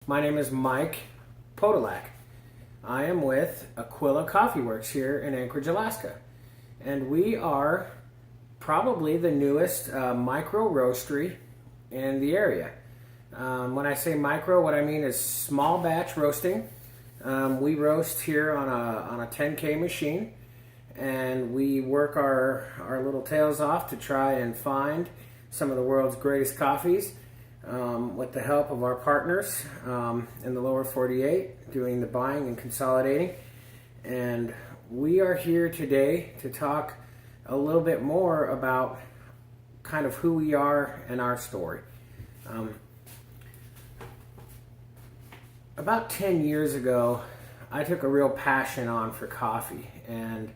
My name is Mike Podolak. I am with Aquila Coffee Works here in Anchorage, Alaska. And we are probably the newest micro roastery in the area. When I say micro, what I mean is small batch roasting. We roast here on a 10K machine, and we work our little tails off to try and find some of the world's greatest coffees with the help of our partners in the lower 48 doing the buying and consolidating. And we are here today to talk a little bit more about kind of who we are and our story. About 10 years ago, I took a real passion on for coffee, and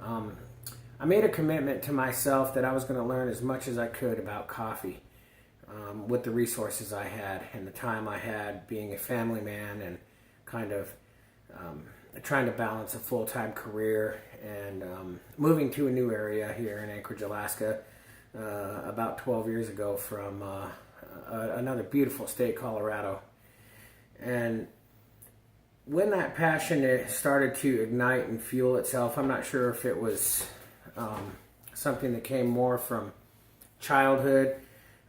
I made a commitment to myself that I was going to learn as much as I could about coffee with the resources I had and the time I had being a family man and kind of trying to balance a full-time career and moving to a new area here in Anchorage, Alaska about 12 years ago from another beautiful state, Colorado. And when that passion started to ignite and fuel itself, I'm not sure if it was something that came more from childhood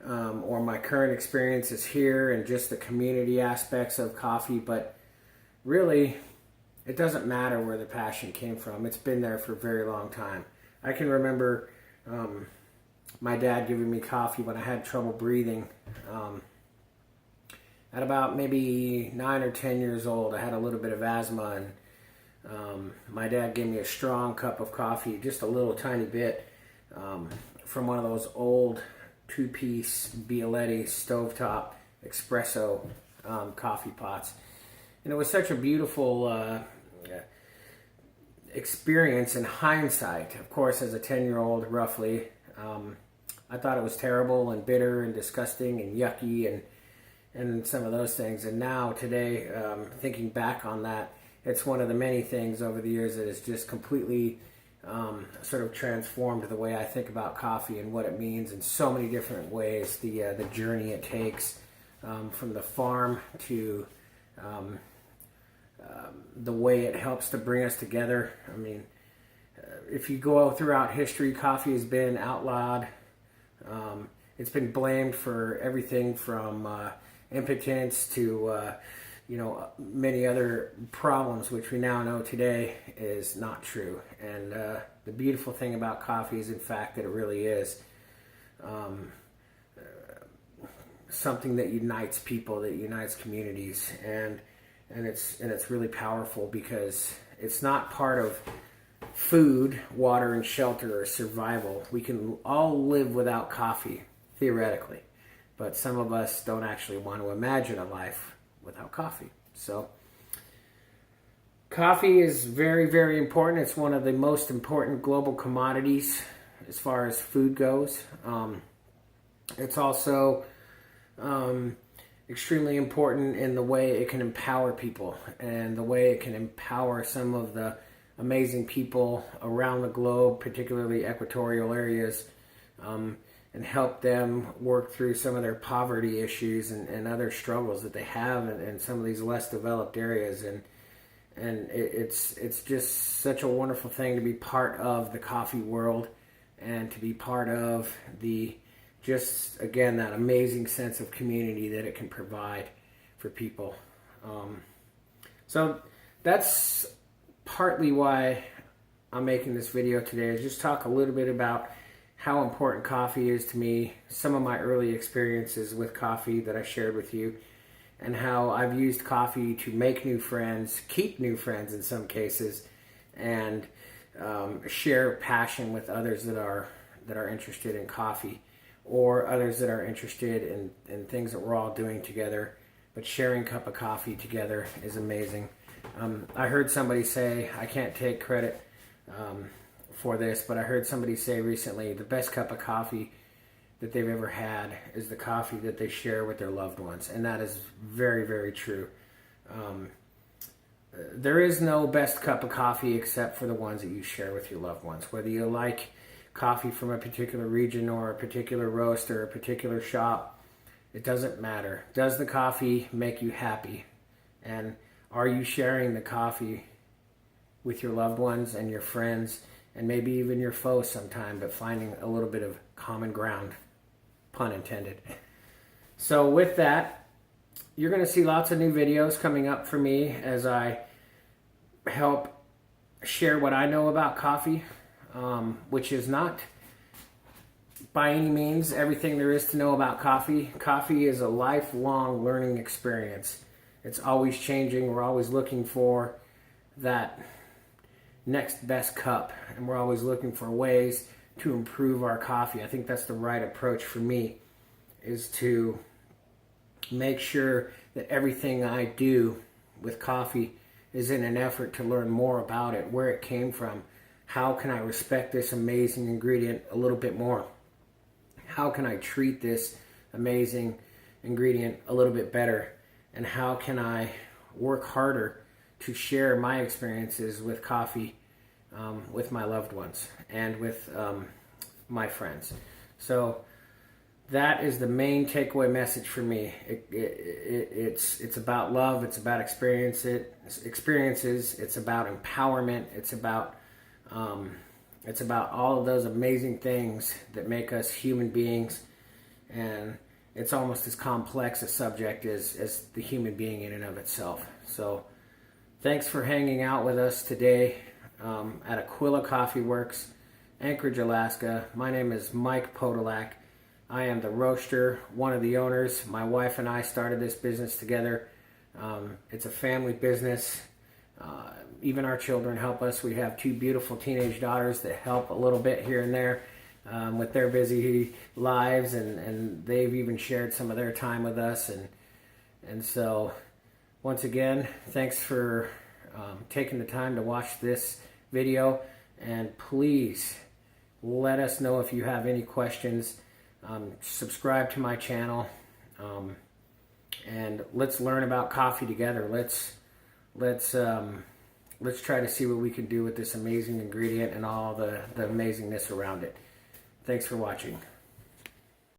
or my current experiences here and just the community aspects of coffee, but really it doesn't matter where the passion came from. It's been there for a very long time. I can remember my dad giving me coffee when I had trouble breathing. At about maybe 9 or 10 years old, I had a little bit of asthma, and my dad gave me a strong cup of coffee, just a little tiny bit, from one of those old two-piece Bialetti stovetop espresso coffee pots. And it was such a beautiful experience in hindsight. Of course, as a 10-year-old, roughly, I thought it was terrible and bitter and disgusting and yucky and some of those things. And now, today, thinking back on that, it's one of the many things over the years that has just completely sort of transformed the way I think about coffee and what it means in so many different ways. The journey it takes from the farm to the way it helps to bring us together. I mean, if you go throughout history, coffee has been outlawed. It's been blamed for everything from impotence to many other problems, which we now know today is not true. And the beautiful thing about coffee is, in fact, that it really is something that unites people, that unites communities, and it's really powerful because it's not part of food, water, and shelter or survival. We can all live without coffee, theoretically. But some of us don't actually want to imagine a life without coffee. So coffee is very, very important. It's one of the most important global commodities as far as food goes. It's also extremely important in the way it can empower people and the way it can empower some of the amazing people around the globe, particularly equatorial areas, and help them work through some of their poverty issues and other struggles that they have in some of these less developed areas. And it's just such a wonderful thing to be part of the coffee world and to be part of just again that amazing sense of community that it can provide for people. So that's partly why I'm making this video today, is just talk a little bit about how important coffee is to me, some of my early experiences with coffee that I shared with you, and how I've used coffee to make new friends, keep new friends in some cases, and share passion with others that are interested in coffee, or others that are interested in things that we're all doing together. But sharing a cup of coffee together is amazing. I heard somebody say, I can't take credit for this, but I heard somebody say recently the best cup of coffee that they've ever had is the coffee that they share with their loved ones. And that is very, very true. There is no best cup of coffee except for the ones that you share with your loved ones. Whether you like coffee from a particular region or a particular roast or a particular shop, It doesn't matter. Does the coffee make you happy? And are you sharing the coffee with your loved ones and your friends and maybe even your foes sometime, but finding a little bit of common ground, pun intended. So with that, you're going to see lots of new videos coming up for me as I help share what I know about coffee, which is not by any means everything there is to know about coffee. Coffee is a lifelong learning experience. It's always changing. We're always looking for that next best cup, and we're always looking for ways to improve our coffee. I think that's the right approach for me, is to make sure that everything I do with coffee is in an effort to learn more about it, where it came from. How can I respect this amazing ingredient a little bit more? How can I treat this amazing ingredient a little bit better? And how can I work harder to share my experiences with coffee with my loved ones and with my friends? So that is the main takeaway message for me. It's about love. It's about experiences. It's about empowerment. It's about all of those amazing things that make us human beings. And it's almost as complex a subject as the human being in and of itself. So thanks for hanging out with us today at Aquila Coffee Works, Anchorage, Alaska. My name is Mike Podolak. I am the roaster, one of the owners. My wife and I started this business together. It's a family business. Even our children help us. We have 2 beautiful teenage daughters that help a little bit here and there with their busy lives, and they've even shared some of their time with us. And so, once again, thanks for taking the time to watch this video, and please let us know if you have any questions. Subscribe to my channel, and let's learn about coffee together. Let's try to see what we can do with this amazing ingredient and all the amazingness around it. Thanks for watching.